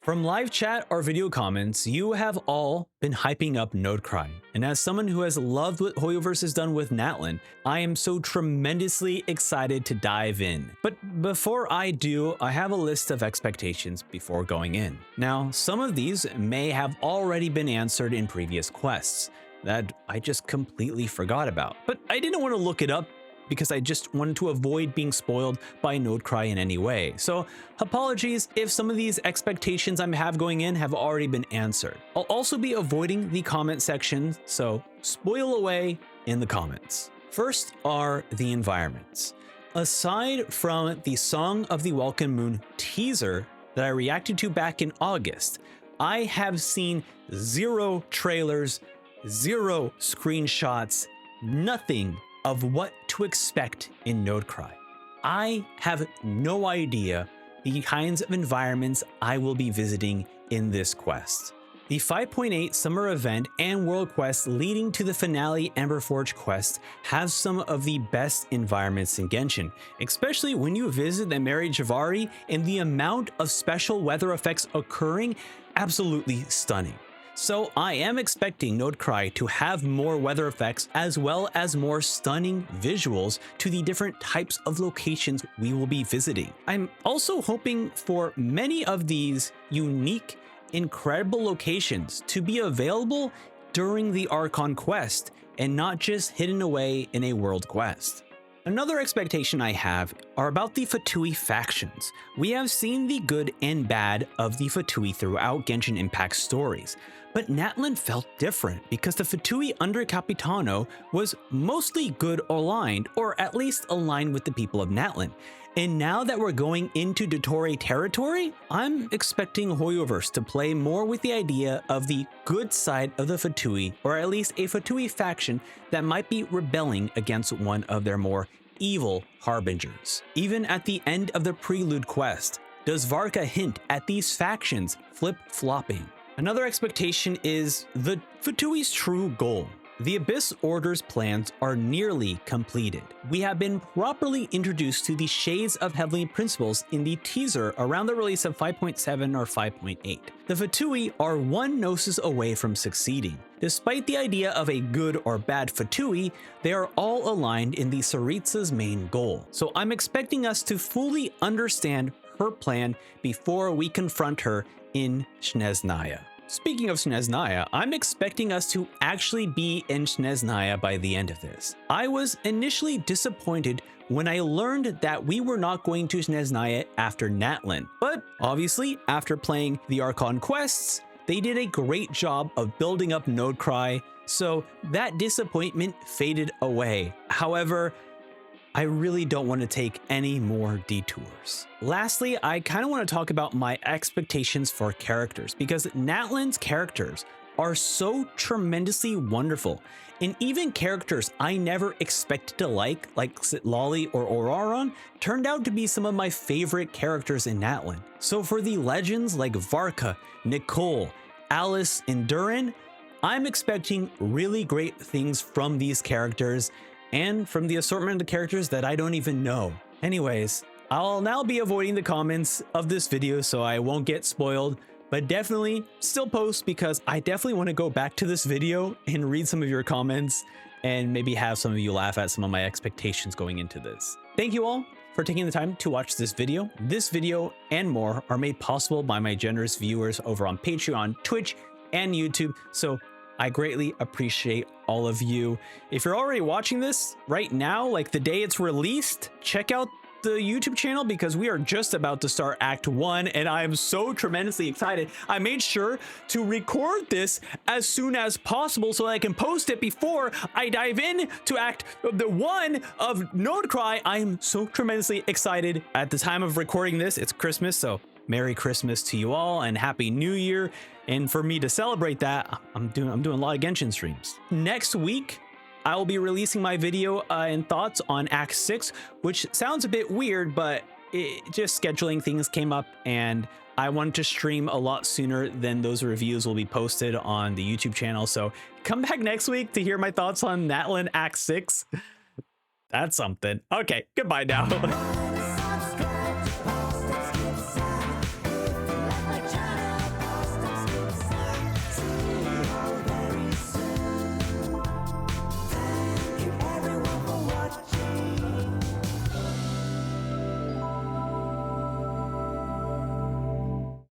From live chat or video comments, you have all been hyping up Nodecry. And as someone who has loved what Hoyoverse has done with Natlan, I am so tremendously excited to dive in. But before I do, I have a list of expectations before going in. Now, some of these may have already been answered in previous quests that I just completely forgot about. But I didn't want to look it up because I just wanted to avoid being spoiled by Nodecry in any way. So apologies if some of these expectations I have going in have already been answered. I'll also be avoiding the comment section, so spoil away in the comments. First are the environments. Aside from the Song of the Welkin Moon teaser that I reacted to back in August, I have seen zero trailers, zero screenshots, nothing of what to expect in Nodecry. I have no idea the kinds of environments I will be visiting in this quest. The 5.8 summer event and world quest leading to the finale Emberforge quest have some of the best environments in Genshin, especially when you visit the Mary Javari, and the amount of special weather effects occurring, absolutely stunning. So I am expecting Nodecry to have more weather effects as well as more stunning visuals to the different types of locations we will be visiting. I'm also hoping for many of these unique, incredible locations to be available during the Archon quest and not just hidden away in a world quest. Another expectation I have are about the Fatui factions. We have seen the good and bad of the Fatui throughout Genshin Impact stories, but Natlan felt different because the Fatui under Capitano was mostly good aligned, or at least aligned with the people of Natlan. And now that we're going into Dottore territory, I'm expecting Hoyoverse to play more with the idea of the good side of the Fatui, or at least a Fatui faction that might be rebelling against one of their more evil harbingers. Even at the end of the Prelude quest, does Varka hint at these factions flip-flopping? Another expectation is the Fatui's true goal. The Abyss Order's plans are nearly completed. We have been properly introduced to the Shades of Heavenly Principles in the teaser around the release of 5.7 or 5.8. The Fatui are one Gnosis away from succeeding. Despite the idea of a good or bad Fatui, they are all aligned in the Tsaritsa's main goal. So I'm expecting us to fully understand her plan before we confront her in Snezhnaya. Speaking of Snezhnaya, I'm expecting us to actually be in Snezhnaya by the end of this. I was initially disappointed when I learned that we were not going to Snezhnaya after Natlan, but obviously after playing the Archon quests, they did a great job of building up Nodecry, so that disappointment faded away. However, I really don't want to take any more detours. Lastly, I kind of want to talk about my expectations for characters, because Natlan's characters are so tremendously wonderful, and even characters I never expected to like Citlali or Oraron, turned out to be some of my favorite characters in Natlan. So for the legends like Varka, Nicole, Alice, and Durin, I'm expecting really great things from these characters, and from the assortment of characters that I don't even know. Anyways, I'll now be avoiding the comments of this video so I won't get spoiled, but definitely still post, because I definitely want to go back to this video and read some of your comments and maybe have some of you laugh at some of my expectations going into this. Thank you all for taking the time to watch this video. This video and more are made possible by my generous viewers over on Patreon, Twitch, and YouTube, so I greatly appreciate all of you. If you're already watching this right now, like the day it's released, check out the YouTube channel, because we are just about to start Act 1 and I am so tremendously excited. I made sure to record this as soon as possible so I can post it before I dive in to Act 1 of Nodecry. I am so tremendously excited. At the time of recording this, it's Christmas, so Merry Christmas to you all and Happy New Year. And for me to celebrate that, I'm doing a lot of Genshin streams. Next week, I will be releasing my video and thoughts on Act 6, which sounds a bit weird, but just scheduling things came up and I wanted to stream a lot sooner than those reviews will be posted on the YouTube channel. So come back next week to hear my thoughts on Natlan Act 6. That's something. Okay, goodbye now.